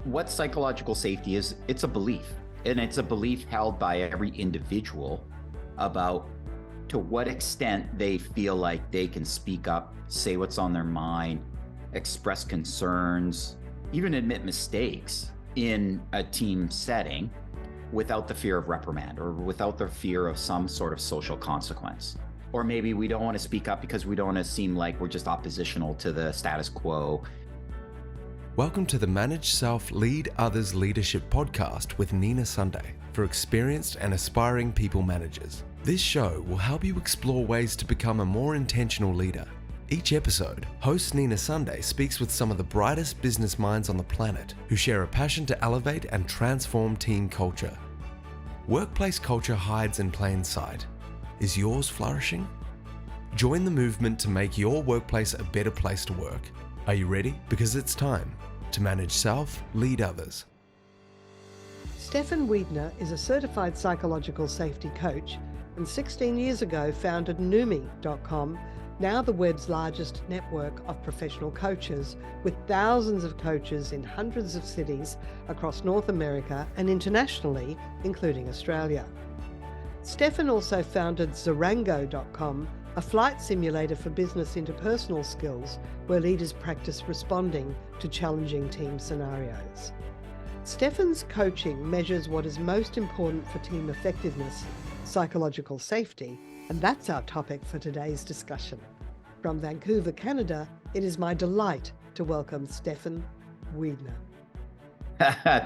what psychological safety is, it's a belief. And it's a belief held by every individual about to what extent they feel like they can speak up, say what's on their mind, express concerns, even admit mistakes in a team setting without the fear of reprimand or without the fear of some sort of social consequence. Or maybe we don't want to speak up because we don't want to seem like we're just oppositional to the status quo. Welcome to the Manage Self, Lead Others Leadership podcast with Nina Sunday for experienced and aspiring people managers. This show will help you explore ways to become a more intentional leader. Each episode, host Nina Sunday speaks with some of the brightest business minds on the planet who share a passion to elevate and transform team culture. Workplace culture hides in plain sight. Is yours flourishing? Join the movement to make your workplace a better place to work. Are you ready? Because it's time to manage self, lead others. Stephan Wiedner is a certified psychological safety coach and 16 years ago founded Noomi.com, now the web's largest network of professional coaches, with thousands of coaches in hundreds of cities across North America and internationally, including Australia. Stephan also founded Zarango.com, a flight simulator for business interpersonal skills where leaders practice responding to challenging team scenarios. Stephan's coaching measures what is most important for team effectiveness, psychological safety, and that's our topic for today's discussion. From Vancouver, Canada, it is my delight to welcome Stephan Wiedner.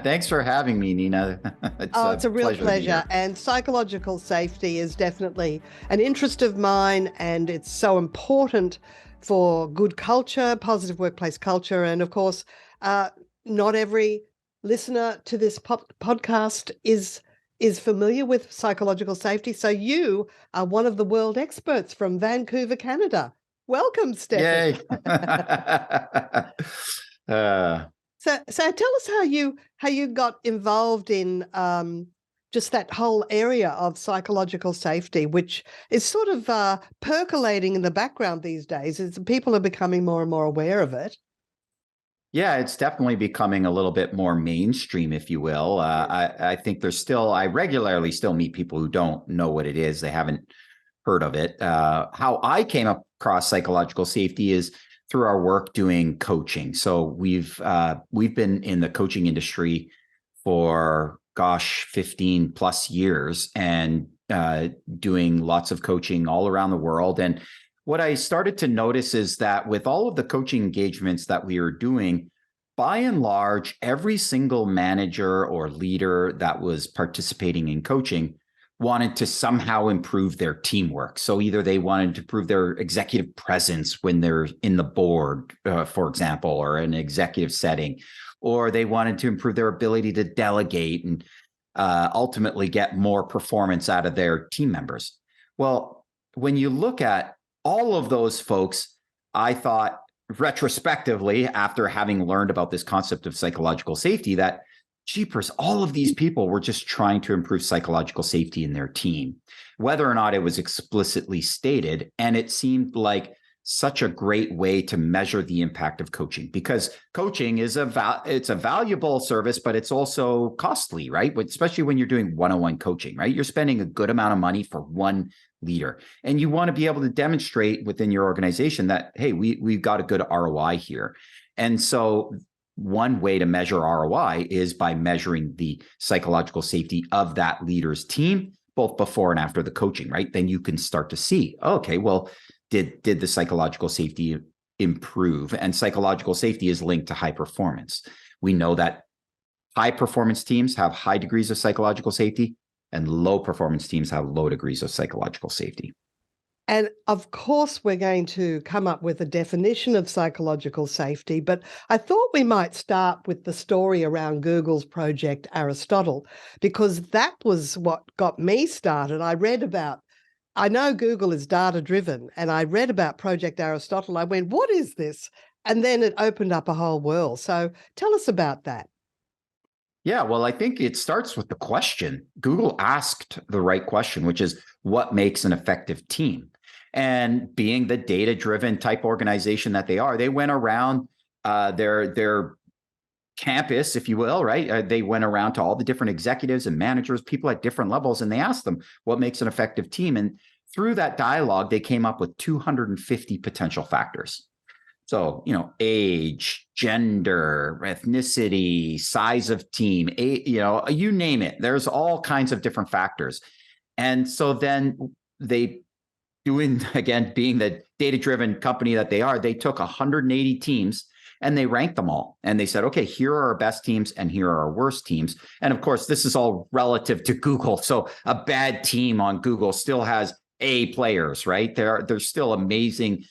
Thanks for having me, Nina. It's a real pleasure. And psychological safety is definitely an interest of mine, and it's so important for good culture, positive workplace culture. And of course, not every listener to this podcast is familiar with psychological safety. So you are one of the world experts from Vancouver, Canada. Welcome, Stephan. Yay. So tell us how you got involved in just that whole area of psychological safety, which is sort of percolating in the background these days. People are becoming more and more aware of it. Yeah, it's definitely becoming a little bit more mainstream, if you will. I think I regularly still meet people who don't know what it is. They haven't heard of it. How I came across psychological safety is through our work doing coaching. So we've been in the coaching industry for 15 plus years and doing lots of coaching all around the world. And what I started to notice is that with all of the coaching engagements that we were doing, by and large, every single manager or leader that was participating in coaching wanted to somehow improve their teamwork. So either they wanted to improve their executive presence when they're in the board, for example, or an executive setting, or they wanted to improve their ability to delegate and ultimately get more performance out of their team members. Well, when you look at all of those folks, I thought retrospectively, after having learned about this concept of psychological safety, that jeepers, all of these people were just trying to improve psychological safety in their team, whether or not it was explicitly stated. And it seemed like such a great way to measure the impact of coaching, because coaching is it's a valuable service, but it's also costly, right? Especially when you're doing one-on-one coaching, right? You're spending a good amount of money for one leader, and you want to be able to demonstrate within your organization that, hey, we've got a good ROI here. And so one way to measure ROI is by measuring the psychological safety of that leader's team, both before and after the coaching, right? Then you can start to see, okay, well, did the psychological safety improve? And psychological safety is linked to high performance. We know that high performance teams have high degrees of psychological safety, and low performance teams have low degrees of psychological safety. And of course, we're going to come up with a definition of psychological safety, but I thought we might start with the story around Google's Project Aristotle, because that was what got me started. I know Google is data-driven, and I read about Project Aristotle. I went, what is this? And then it opened up a whole world. So tell us about that. Yeah, well, I think it starts with the question. Google asked the right question, which is, what makes an effective team? And being the data-driven type organization that they are, they went around their campus, if you will, right? They went around to all the different executives and managers, people at different levels, and they asked them what makes an effective team. And through that dialogue, they came up with 250 potential factors. So, age, gender, ethnicity, size of team, you name it. There's all kinds of different factors. And so then they, being the data-driven company that they are, they took 180 teams and they ranked them all. And they said, okay, here are our best teams and here are our worst teams. And of course, this is all relative to Google. So a bad team on Google still has A players, right? They're still amazing,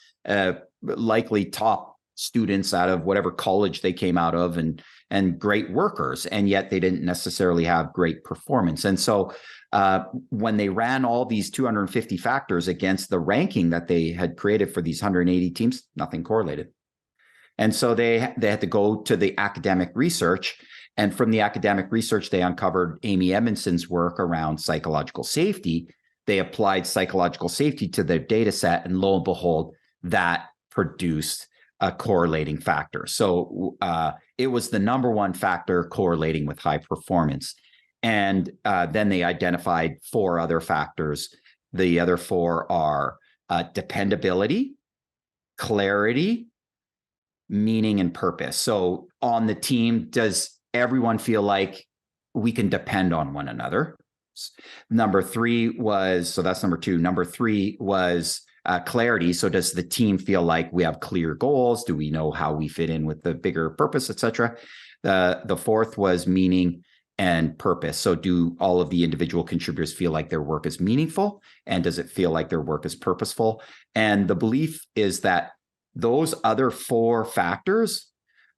likely top students out of whatever college they came out of, and great workers. And yet they didn't necessarily have great performance. And so when they ran all these 250 factors against the ranking that they had created for these 180 teams, nothing correlated. And so they had to go to the academic research. And from the academic research, they uncovered Amy Edmondson's work around psychological safety. They applied psychological safety to their data set, and lo and behold, that produced a correlating factor. So it was the number one factor correlating with high performance. And then they identified 4 other factors. The other 4 are dependability, clarity, meaning, and purpose. So on the team, does everyone feel like we can depend on one another? Number 3 was, so that's number 2. Number 3 was clarity. So does the team feel like we have clear goals? Do we know how we fit in with the bigger purpose, et cetera? The 4th was meaning and purpose. So do all of the individual contributors feel like their work is meaningful? And does it feel like their work is purposeful? And the belief is that those other 4 factors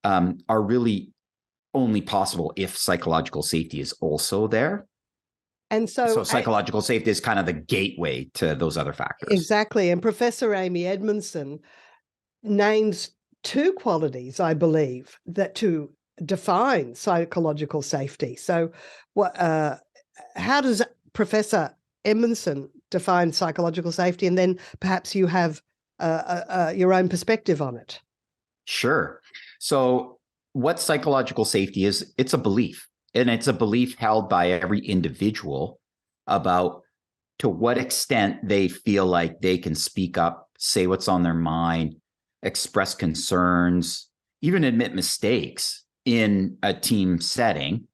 are really only possible if psychological safety is also there. And so psychological safety is kind of the gateway to those other factors. Exactly. And Professor Amy Edmondson names 2 qualities, I believe, that to define psychological safety. So how does Professor Edmondson define psychological safety? And then perhaps you have your own perspective on it. Sure. So what psychological safety is, it's a belief. And it's a belief held by every individual about to what extent they feel like they can speak up, say what's on their mind, express concerns, even admit mistakes in a team setting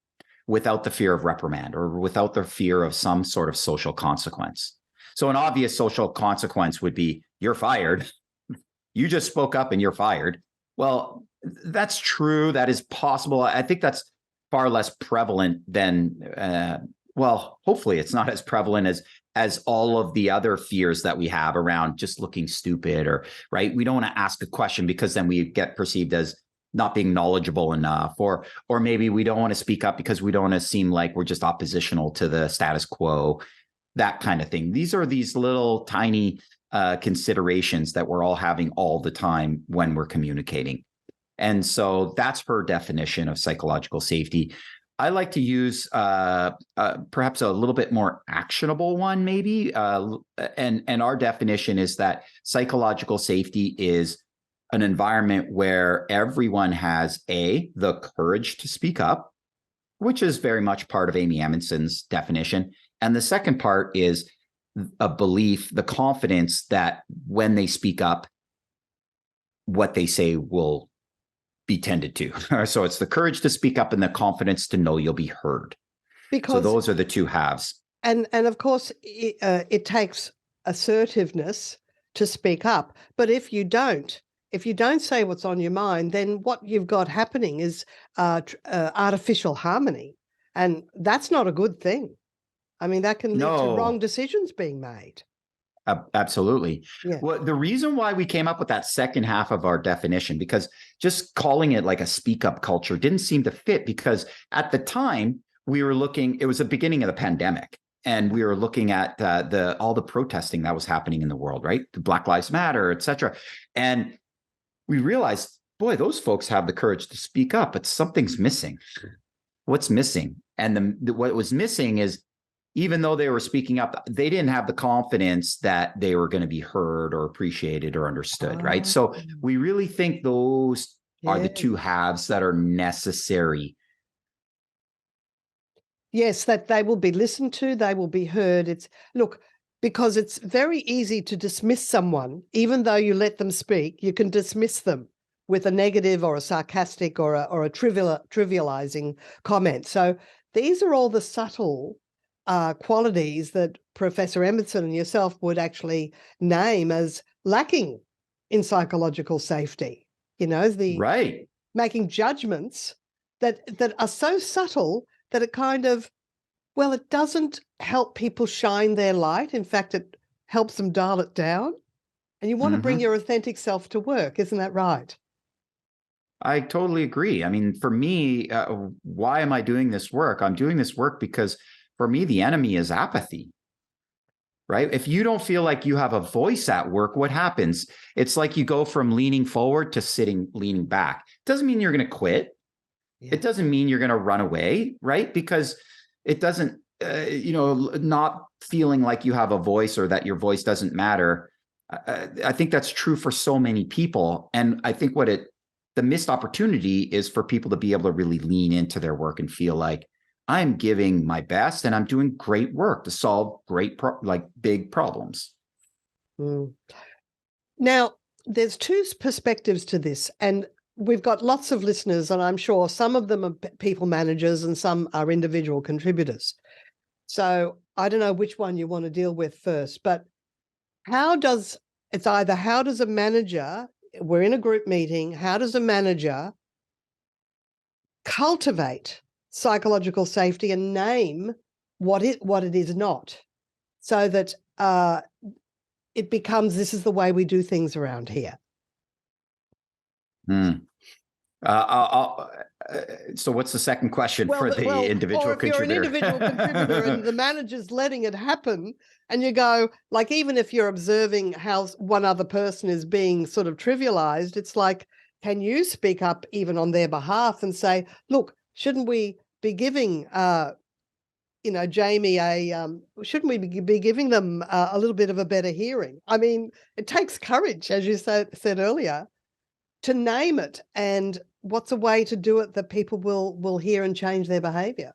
without the fear of reprimand or without the fear of some sort of social consequence. So an obvious social consequence would be, you're fired. You just spoke up and you're fired. Well, that's true. That is possible. I think that's far less prevalent than, hopefully it's not as prevalent as all of the other fears that we have around just looking stupid, or, right? We don't want to ask a question because then we get perceived as not being knowledgeable enough, or maybe we don't want to speak up because we don't want to seem like we're just oppositional to the status quo, that kind of thing. These are these little tiny considerations that we're all having all the time when we're communicating. And so that's her definition of psychological safety. I like to use perhaps a little bit more actionable one, maybe. And our definition is that psychological safety is an environment where everyone has the courage to speak up, which is very much part of Amy Edmondson's definition. And the second part is a belief, the confidence that when they speak up, what they say will be tended to. So it's the courage to speak up and the confidence to know you'll be heard. So those are the 2 halves. And of course, it takes assertiveness to speak up. But if you don't say what's on your mind, then what you've got happening is artificial harmony. And that's not a good thing. I mean, that can lead to wrong decisions being made. Absolutely. Yeah. Well, the reason why we came up with that second half of our definition, because just calling it like a speak up culture didn't seem to fit, because at the time we were looking, it was the beginning of the pandemic, and we were looking at all the protesting that was happening in the world, right? The Black Lives Matter, et cetera. And we realized, boy, those folks have the courage to speak up, but something's missing. What's missing? And what was missing is, even though they were speaking up, they didn't have the confidence that they were going to be heard or appreciated or understood, right? So we really think those are the Yeah. two halves that are necessary. Yes, that they will be listened to, they will be heard. Because it's very easy to dismiss someone, even though you let them speak, you can dismiss them with a negative or a sarcastic or a trivializing comment. So these are all the subtle qualities that Professor Emerson and yourself would actually name as lacking in psychological safety. Right. Making judgments that are so subtle that it kind of, well, it doesn't help people shine their light. In fact, it helps them dial it down. And you want to bring your authentic self to work, isn't that right? I totally agree. I mean, for me, why am I doing this work? I'm doing this work because for me, the enemy is apathy, right? If you don't feel like you have a voice at work, what happens? It's like you go from leaning forward to leaning back. Doesn't mean you're going to quit. Yeah. It doesn't mean you're going to run away, right? Because it doesn't, not feeling like you have a voice or that your voice doesn't matter. I think that's true for so many people. And I think the missed opportunity is for people to be able to really lean into their work and feel like I'm giving my best and I'm doing great work to solve big problems. Mm. Now, there's two perspectives to this, and we've got lots of listeners, and I'm sure some of them are people managers and some are individual contributors. So I don't know which one you want to deal with first, but how does a manager, we're in a group meeting, how does a manager cultivate psychological safety and name what it is not, so that it becomes, this is the way we do things around here? So what's the second question for the individual or if contributor? You're an individual contributor and the manager's letting it happen, and you go, like, even if you're observing how one other person is being sort of trivialized, it's like, can you speak up even on their behalf and say, look, shouldn't we be giving Jamie shouldn't we be giving them a little bit of a better hearing? I mean, it takes courage, as you said earlier, to name it. And what's a way to do it that people will hear and change their behavior?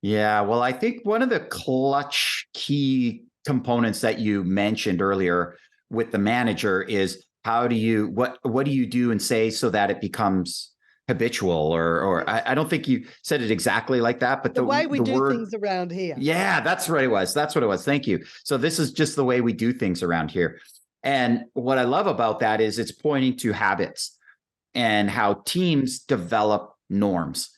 Yeah, well, I think one of the clutch key components that you mentioned earlier with the manager is what do you do and say so that it becomes habitual, or I don't think you said it exactly like that, but the way we do things around here. Yeah, that's what it was. Thank you. So this is just the way we do things around here. And what I love about that is it's pointing to habits and how teams develop norms.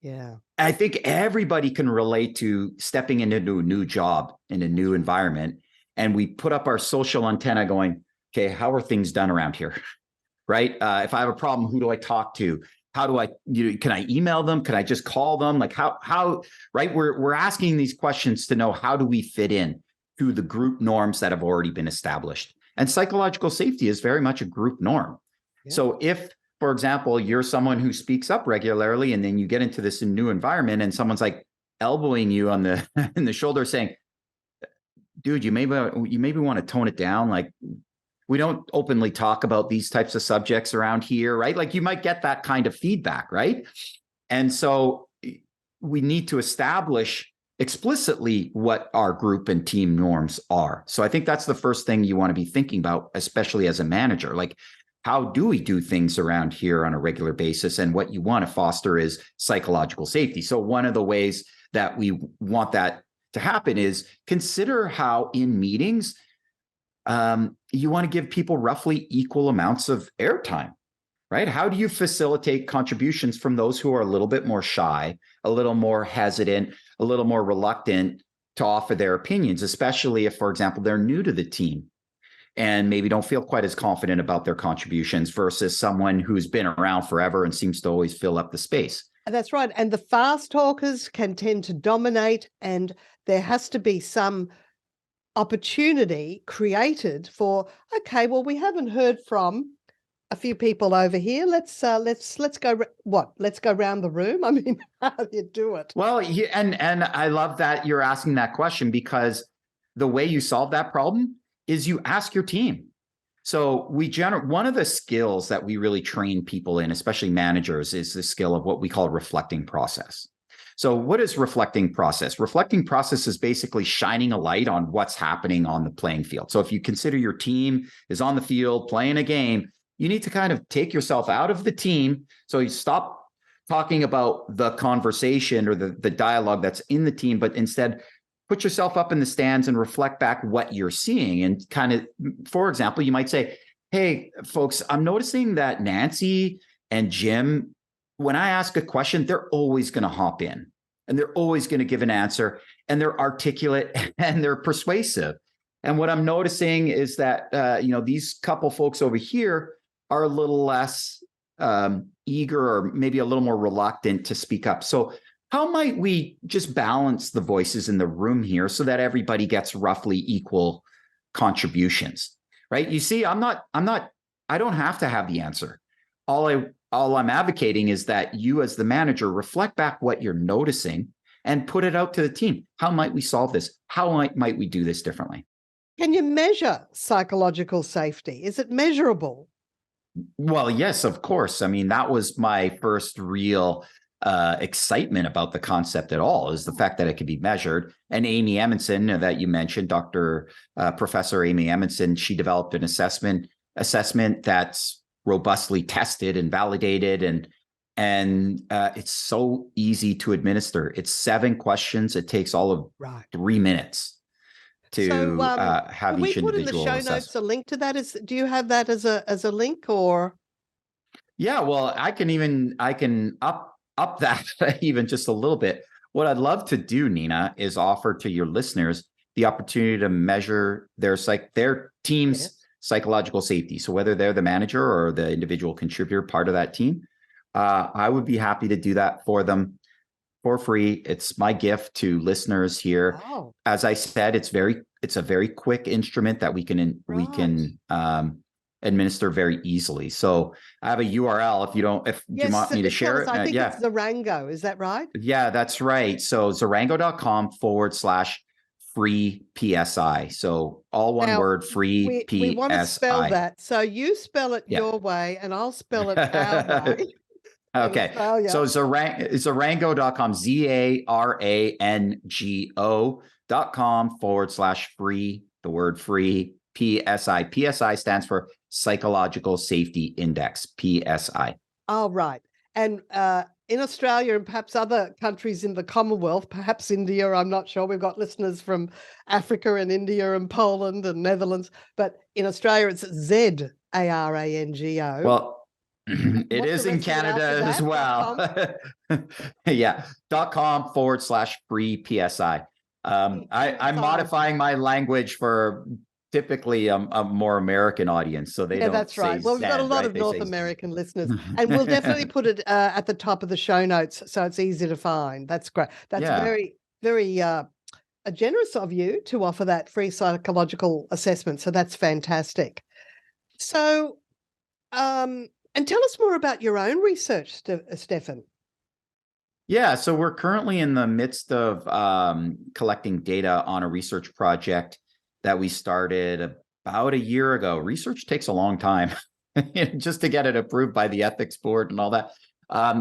Yeah. I think everybody can relate to stepping into a new job in a new environment. And we put up our social antenna going, okay, how are things done around here? Right? If I have a problem, who do I talk to? How do can I email them? Can I just call them? Like how, right? We're asking these questions to know, how do we fit in to the group norms that have already been established? And psychological safety is very much a group norm. Yeah. So if, for example, you're someone who speaks up regularly and then you get into this new environment and someone's like elbowing you on the in the shoulder saying, dude, you maybe want to tone it down. Like, we don't openly talk about these types of subjects around here, right? Like, you might get that kind of feedback, right? And so we need to establish explicitly what our group and team norms are. So I think that's the first thing you want to be thinking about, especially as a manager. Like, how do we do things around here on a regular basis? And what you want to foster is psychological safety. So one of the ways that we want that to happen is consider how in meetings, you want to give people roughly equal amounts of airtime, right? How do you facilitate contributions from those who are a little bit more shy, a little more hesitant, a little more reluctant to offer their opinions, especially if, for example, they're new to the team and maybe don't feel quite as confident about their contributions versus someone who's been around forever and seems to always fill up the space. That's right. And the fast talkers can tend to dominate, and there has to be some opportunity created for, okay, well, we haven't heard from a few people over here. Let's go round the room. I mean, how do you do it? Well, and I love that you're asking that question, because the way you solve that problem is you ask your team, So one of the skills that we really train people in, especially managers, is the skill of what we call reflecting process. So what is reflecting process? Reflecting process is basically shining a light on what's happening on the playing field. So if you consider your team is on the field playing a game, you need to kind of take yourself out of the team. So you stop talking about the conversation or the dialogue that's in the team, but instead put yourself up in the stands and reflect back what you're seeing. And kind of, for example, you might say, hey, folks, I'm noticing that Nancy and Jim, when I ask a question, they're always going to hop in and they're always going to give an answer, and they're articulate and they're persuasive. And what I'm noticing is that, these couple folks over here are a little less eager or maybe a little more reluctant to speak up. So how might we just balance the voices in the room here so that everybody gets roughly equal contributions, right? You see, I don't have to have the answer. All I'm advocating is that you as the manager reflect back what you're noticing and put it out to the team. How might we solve this? How might we do this differently? Can you measure psychological safety? Is it measurable? Well, yes, of course. I mean, that was my first real excitement about the concept at all, is the fact that it could be measured. And Amy Edmondson that you mentioned, Professor Amy Edmondson, she developed an assessment that's robustly tested and validated, and it's so easy to administer. It's 7 questions. It takes all of 3 minutes to have each individual assess. Can we put in the show notes a link to that? Do you have that as a link, or? Yeah, well, I can up that even just a little bit. What I'd love to do, Nina, is offer to your listeners the opportunity to measure their team's psychological safety. So whether they're the manager or the individual contributor part of that team, I would be happy to do that for them for free. It's my gift to listeners here. Wow. As I said, it's a very quick instrument that we can administer very easily. So I have a URL if you want me to share it. I think it's Zarango. Is that right? Yeah, that's right. So zarango.com/free PSI. So all one word, free PSI. We want to spell that. So you spell it your way and I'll spell it our way. Okay. So zarango.com, zarango.com/free, the word free, PSI. PSI stands for Psychological Safety Index, PSI. Oh, right. And in Australia and perhaps other countries in the Commonwealth, perhaps India, I'm not sure. We've got listeners from Africa and India and Poland and Netherlands. But in Australia, it's ZARANGO. Well, it is in Canada as well. Yeah. .com/free PSI. I'm modifying my language for typically a more American audience, so they don't. That's right. Well, we've got a lot of North American listeners, and we'll definitely put it at the top of the show notes so it's easy to find. That's great. That's very, very generous of you to offer that free psychological assessment. So that's fantastic. So, and tell us more about your own research, Stephan. Yeah, so we're currently in the midst of collecting data on a research project that we started about a year ago. Research takes a long time just to get it approved by the ethics board and all that.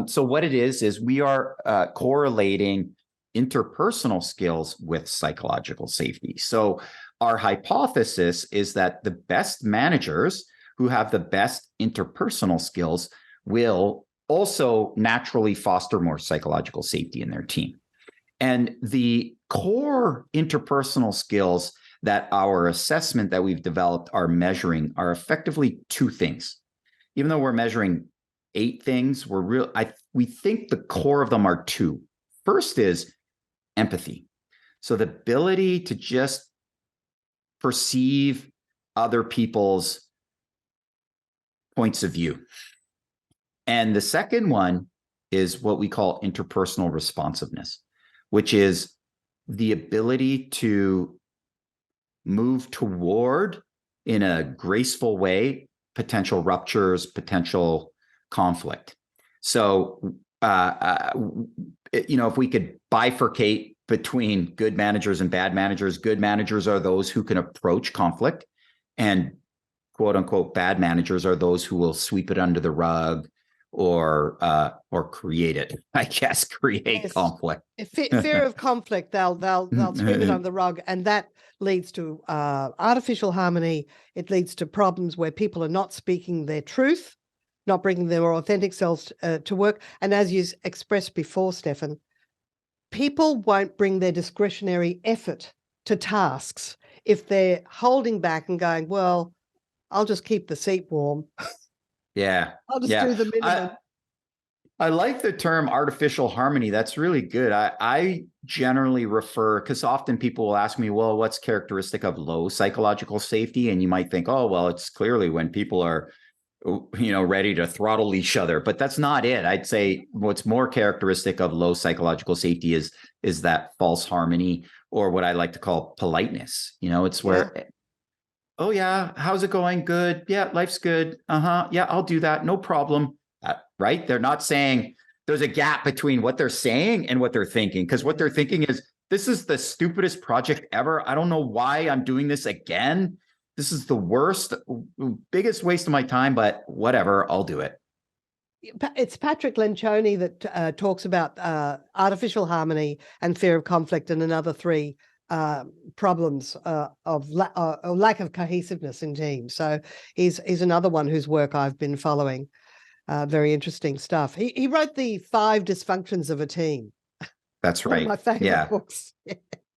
So what it is we are correlating interpersonal skills with psychological safety. So our hypothesis is that the best managers who have the best interpersonal skills will also naturally foster more psychological safety in their team. And the core interpersonal skills that our assessment that we've developed are measuring are effectively 2 things. Even though we're measuring 8 things, we think the core of them are 2. First is empathy. So the ability to just perceive other people's points of view. And the second one is what we call interpersonal responsiveness, which is the ability to move toward, in a graceful way, potential ruptures, potential conflict. So, if we could bifurcate between good managers and bad managers, good managers are those who can approach conflict and quote unquote bad managers are those who will sweep it under the rug or create it, I guess, create Yes. conflict. Fear of conflict, they'll sweep it under the rug, and that leads to artificial harmony. It leads to problems where people are not speaking their truth, not bringing their authentic selves to work. And as you expressed before, Stephan, people won't bring their discretionary effort to tasks if they're holding back and going, well, I'll just keep the seat warm. Yeah. I'll just do the minimum. I like the term artificial harmony. That's really good. I generally refer, because often people will ask me, well, what's characteristic of low psychological safety? And you might think, oh, well, it's clearly when people are, ready to throttle each other. But that's not it. I'd say what's more characteristic of low psychological safety is that false harmony, or what I like to call politeness. It's where, oh yeah, how's it going? Good. Yeah, life's good. Yeah, I'll do that. No problem. Right? They're not saying, there's a gap between what they're saying and what they're thinking, because what they're thinking is, this is the stupidest project ever. I don't know why I'm doing this again. This is the worst, biggest waste of my time, but whatever, I'll do it. It's Patrick Lencioni that talks about artificial harmony and fear of conflict, and another three problems of lack of cohesiveness in teams. So he's another one whose work I've been following. Very interesting stuff. He wrote the 5 dysfunctions of a team. That's right. One of my favorite books.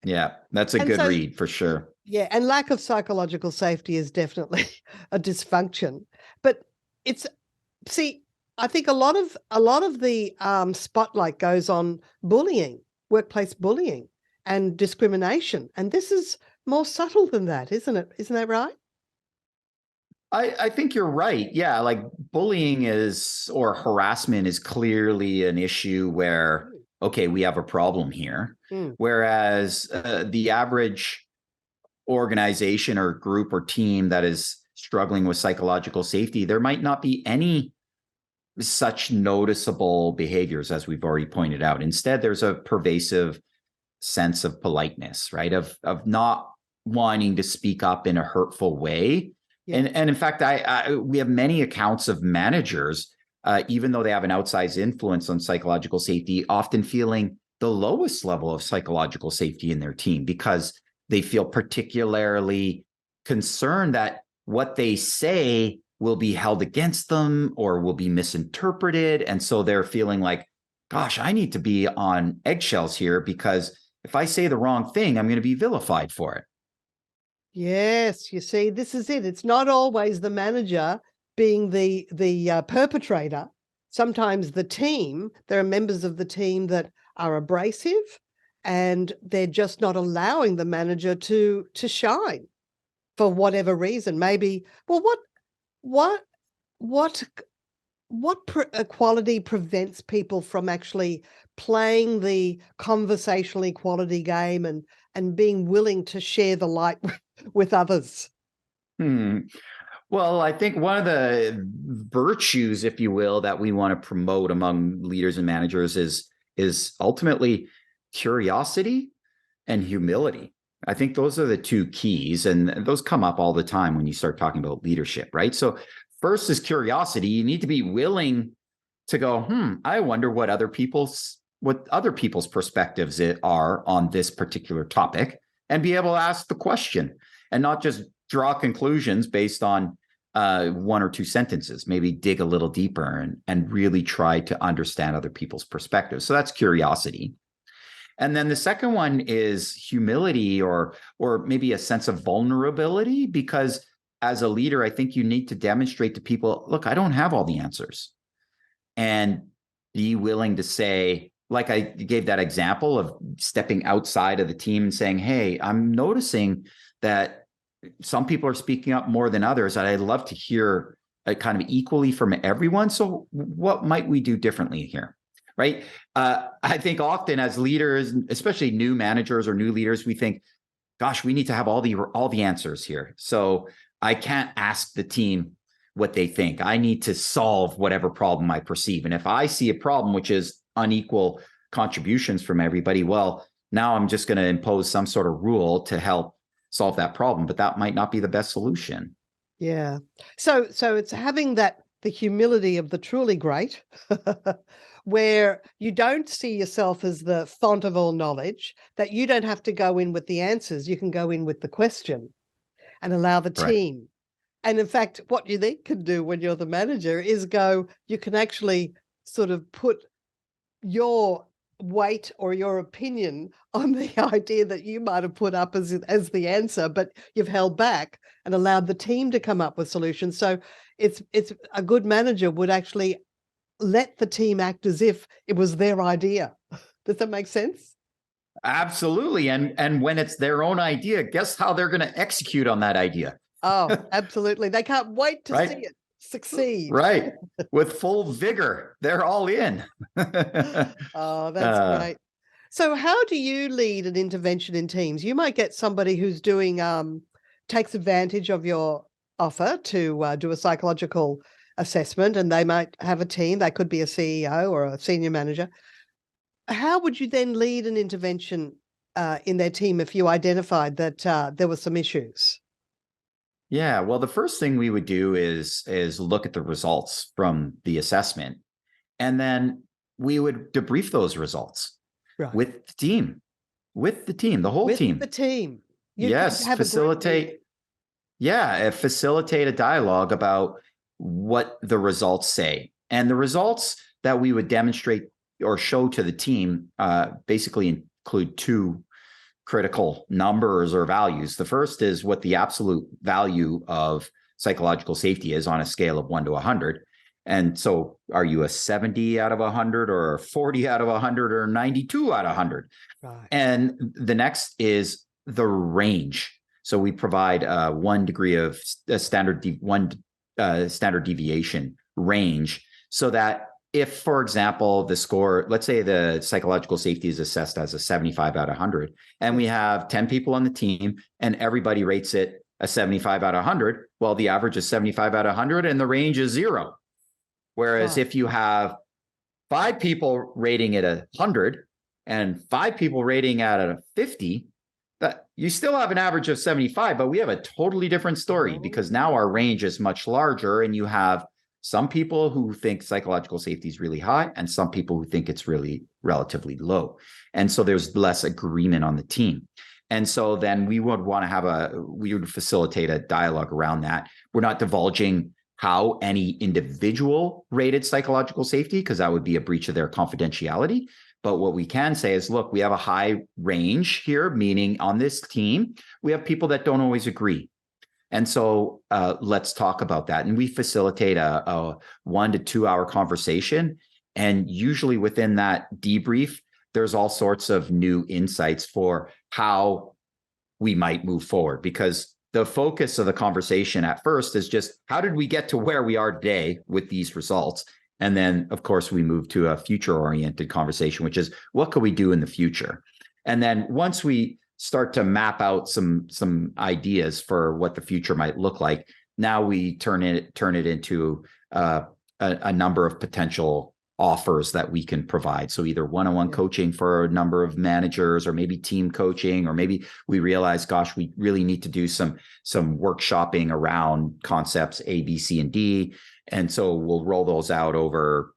Yeah, that's a good read for sure. Yeah, and lack of psychological safety is definitely a dysfunction. But I think a lot of the spotlight goes on bullying, workplace bullying, and discrimination, and this is more subtle than that, isn't it? Isn't that right? I think you're right. Yeah, like bullying or harassment is clearly an issue where, okay, we have a problem here. Whereas the average organization or group or team that is struggling with psychological safety, there might not be any such noticeable behaviors, as we've already pointed out. Instead, there's a pervasive sense of politeness, right? Of not wanting to speak up in a hurtful way. Yeah. And in fact, we have many accounts of managers, even though they have an outsized influence on psychological safety, often feeling the lowest level of psychological safety in their team because they feel particularly concerned that what they say will be held against them or will be misinterpreted. And so they're feeling like, gosh, I need to be on eggshells here, because if I say the wrong thing, I'm going to be vilified for it. Yes, you see, this is it. It's not always the manager being the perpetrator. Sometimes the team, there are members of the team that are abrasive, and they're just not allowing the manager to shine for whatever reason. Maybe, well, what quality prevents people from actually playing the conversational equality game and being willing to share the light with others? Well, I think one of the virtues, if you will, that we want to promote among leaders and managers is ultimately curiosity and humility. I think those are the 2 keys, and those come up all the time when you start talking about leadership, right? So first is curiosity. You need to be willing to go, I wonder what other people's perspectives are on this particular topic, and be able to ask the question and not just draw conclusions based on 1 or 2 sentences. Maybe dig a little deeper and really try to understand other people's perspectives. So that's curiosity. And then the second one is humility, or maybe a sense of vulnerability, because as a leader, I think you need to demonstrate to people, look, I don't have all the answers, and be willing to say, like I gave that example of stepping outside of the team and saying, hey, I'm noticing that some people are speaking up more than others, and I'd love to hear kind of equally from everyone. So what might we do differently here? Right. I think often as leaders, especially new managers or new leaders, we think, gosh, we need to have all the answers here. So I can't ask the team what they think. I need to solve whatever problem I perceive. And if I see a problem, which is unequal contributions from everybody, well, now I'm just going to impose some sort of rule to help solve that problem, but that might not be the best solution. Yeah. So it's having the humility of the truly great, where you don't see yourself as the font of all knowledge, that you don't have to go in with the answers. You can go in with the question and allow the Correct. team. And in fact, what you then can do when you're the manager is you can actually sort of put your weight or your opinion on the idea that you might have put up as the answer, but you've held back and allowed the team to come up with solutions. So it's a good manager would actually let the team act as if it was their idea. Does that make sense? Absolutely. And when it's their own idea, guess how they're going to execute on that idea? Oh, absolutely. They can't wait to Right? see it succeed. Right. With full vigor. They're all in. Oh, that's great. So how do you lead an intervention in teams? You might get somebody who's doing takes advantage of your offer to do a psychological assessment, and they might have a team. They could be a CEO or a senior manager. How would you then lead an intervention in their team if you identified that there were some issues? Yeah, well, the first thing we would do is look at the results from the assessment, and then we would debrief those results Right. with the team, the whole With team. the team. You'd Yes, have a group meeting. facilitate a dialogue about what the results say. And the results that we would demonstrate or show to the team basically include two critical numbers or values. The first is what the absolute value of psychological safety is on a scale of 1 to 100. And so are you a 70 out of 100 or a 40 out of 100 or 92 out of 100? Right. And the next is the range. So we provide one degree of standard deviation range, so that if, for example, the score, let's say the psychological safety is assessed as a 75 out of 100, and we have 10 people on the team and everybody rates it a 75 out of 100, well, the average is 75 out of 100 and the range is 0. Whereas if you have 5 people rating it 100 and 5 people rating at a 50, that you still have an average of 75, but we have a totally different story because now our range is much larger, and you have some people who think psychological safety is really high and some people who think it's really relatively low. And so there's less agreement on the team. And so then we would facilitate a dialogue around that. We're not divulging how any individual rated psychological safety, because that would be a breach of their confidentiality. But what we can say is, look, we have a high range here, meaning on this team, we have people that don't always agree. And so let's talk about that. And we facilitate a 1 to 2 hour conversation. And usually within that debrief, there's all sorts of new insights for how we might move forward, because the focus of the conversation at first is just, how did we get to where we are today with these results? And then, of course, we move to a future-oriented conversation, which is, what could we do in the future? And then once we start to map out some ideas for what the future might look like, now we turn it into a number of potential offers that we can provide. So either one-on-one coaching for a number of managers, or maybe team coaching, or maybe we realize, gosh, we really need to do some workshopping around concepts A, B, C, and D. And so we'll roll those out over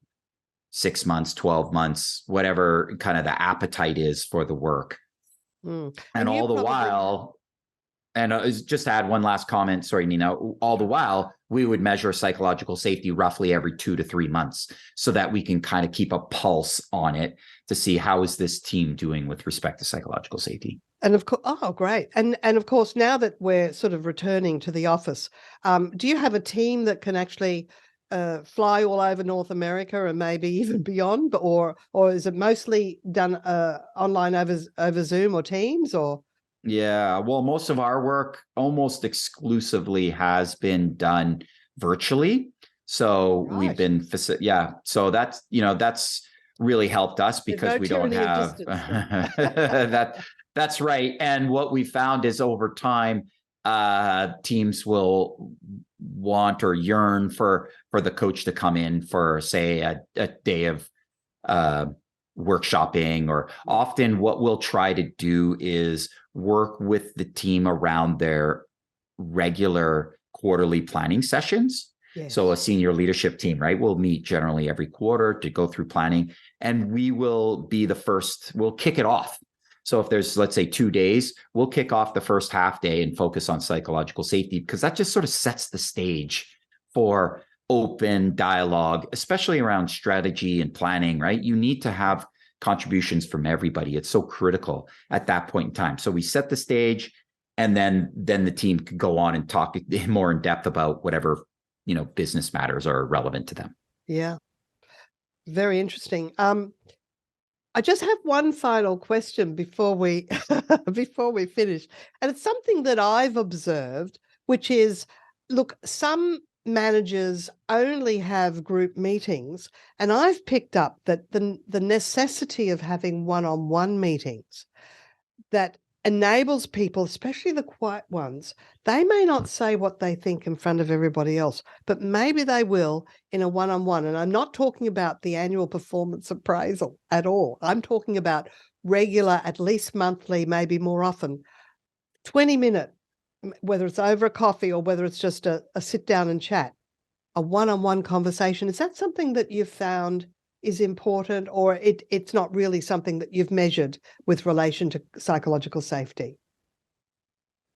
6 months, 12 months, whatever kind of the appetite is for the work. And all the while, and just to add one last comment, sorry, Nina, all the while, we would measure psychological safety roughly every 2 to 3 months, so that we can kind of keep a pulse on it to see how is this team doing with respect to psychological safety. And of course, oh, great. And of course, now that we're sort of returning to the office, do you have a team that can actually fly all over North America and maybe even beyond, or is it mostly done online over Zoom or Teams, or? Yeah, well, most of our work almost exclusively has been done virtually. So we've been, so that's really helped us, because we don't have that's right. And what we found is, over time, teams will want or yearn for the coach to come in for, say, a day of workshopping, or often what we'll try to do is work with the team around their regular quarterly planning sessions. Yes. So a senior leadership team, right, will meet generally every quarter to go through planning, and we will be the first, we'll kick it off. So if there's, let's say, 2 days, we'll kick off the first half day and focus on psychological safety, because that just sort of sets the stage for open dialogue, especially around strategy and planning, right? You need to have contributions from everybody. It's so critical at that point in time. So we set the stage, and then the team could go on and talk more in depth about whatever, business matters are relevant to them. Yeah. Very interesting. I just have one final question before we finish. And it's something that I've observed, which is, look, some managers only have group meetings, and I've picked up that the necessity of having one-on-one meetings that enables people, especially the quiet ones, they may not say what they think in front of everybody else, but maybe they will in a one-on-one. And I'm not talking about the annual performance appraisal at all. I'm talking about regular, at least monthly, maybe more often, 20-minute, whether it's over a coffee or whether it's just a sit down and chat, a one-on-one conversation. Is that something that you've found is important, or it's not really something that you've measured with relation to psychological safety?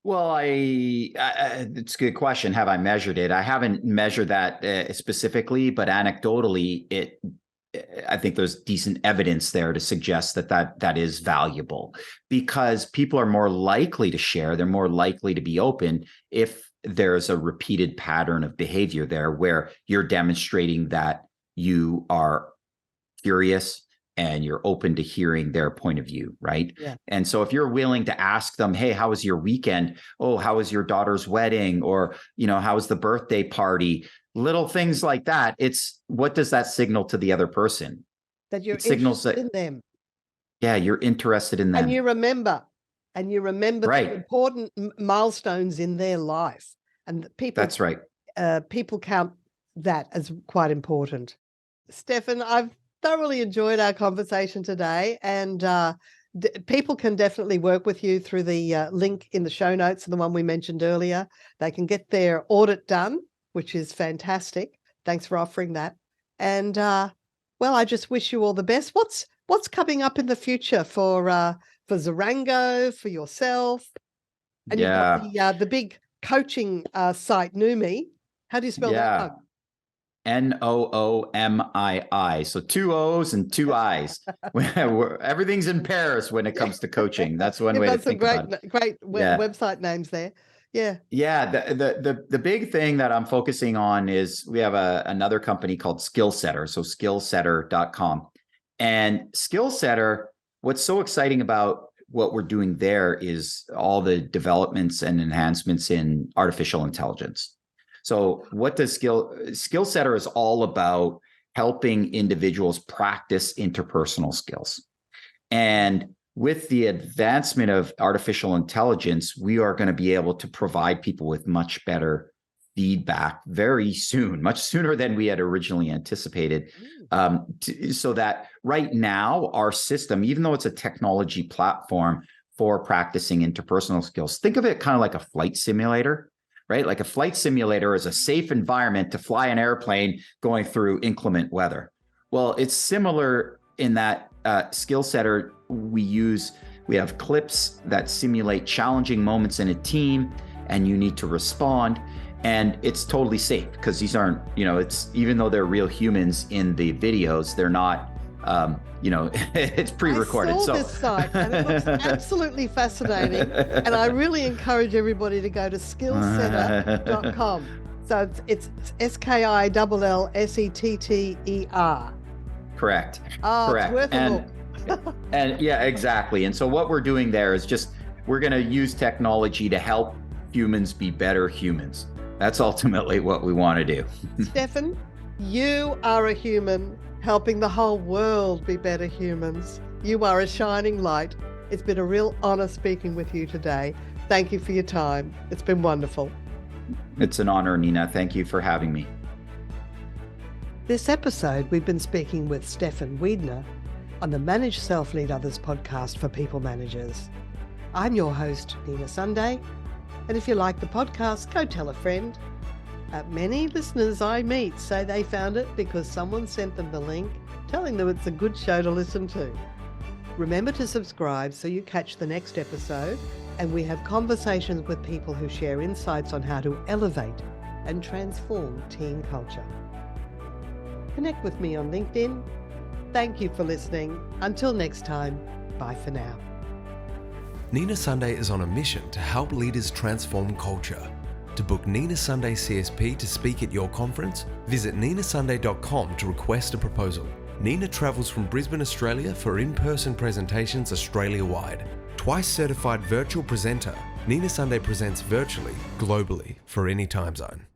Well, it's a good question. Have I measured it? I haven't measured that specifically, but anecdotally, I think there's decent evidence there to suggest that is valuable, because people are more likely to share. They're more likely to be open if there's a repeated pattern of behavior there where you're demonstrating that you are curious and you're open to hearing their point of view, right? Yeah. And so if you're willing to ask them, hey, how was your weekend? Oh, how was your daughter's wedding? Or, how was the birthday party? Little things like that. It's, what does that signal to the other person? That you're interested in them. Yeah, you're interested in them. And you remember Right. the important milestones in their life. And people, that's right. People count that as quite important. Stephan, I've thoroughly enjoyed our conversation today, and people can definitely work with you through the link in the show notes, and the one we mentioned earlier. They can get their audit done, which is fantastic. Thanks for offering that. And I just wish you all the best. What's coming up in the future for Zarango, for yourself? And you've got the big coaching site, Noomi. How do you spell that one? Noomii. So 2 O's and 2 I's. Everything's in pairs when it comes to coaching. That's one way to think about it. Great website names there. Yeah. Yeah. The big thing that I'm focusing on is we have another company called Skillsetter. So skillsetter.com. And Skillsetter, what's so exciting about what we're doing there is all the developments and enhancements in artificial intelligence. So what does Skillsetter is all about? Helping individuals practice interpersonal skills. And with the advancement of artificial intelligence, we are going to be able to provide people with much better feedback very soon, much sooner than we had originally anticipated. So that right now, our system, even though it's a technology platform for practicing interpersonal skills, think of it kind of like a flight simulator. Right? Like a flight simulator is a safe environment to fly an airplane going through inclement weather. Well, it's similar in that Skillsetter, we have clips that simulate challenging moments in a team, and you need to respond. And it's totally safe because these aren't, it's, even though they're real humans in the videos, they're not, it's pre-recorded. I saw this site and it looks absolutely fascinating. And I really encourage everybody to go to skillsetter.com. So it's SKILLSETTER. Correct. Oh, correct. It's worth a look. And yeah, exactly. And so what we're doing there is we're going to use technology to help humans be better humans. That's ultimately what we want to do. Stephan, you are a human helping the whole world be better humans. You are a shining light. It's been a real honor speaking with you today. Thank you for your time. It's been wonderful. It's an honor, Nina. Thank you for having me. This episode, we've been speaking with Stephan Wiedner on the Manage Self, Lead Others podcast for people managers. I'm your host, Nina Sunday. And if you like the podcast, go tell a friend. Many listeners I meet say they found it because someone sent them the link telling them it's a good show to listen to. Remember to subscribe so you catch the next episode, and we have conversations with people who share insights on how to elevate and transform teen culture. Connect with me on LinkedIn. Thank you for listening. Until next time, bye for now. Nina Sunday is on a mission to help leaders transform culture. To book Nina Sunday CSP to speak at your conference, visit ninasunday.com to request a proposal. Nina travels from Brisbane, Australia for in-person presentations Australia-wide. Twice certified virtual presenter, Nina Sunday presents virtually, globally, for any time zone.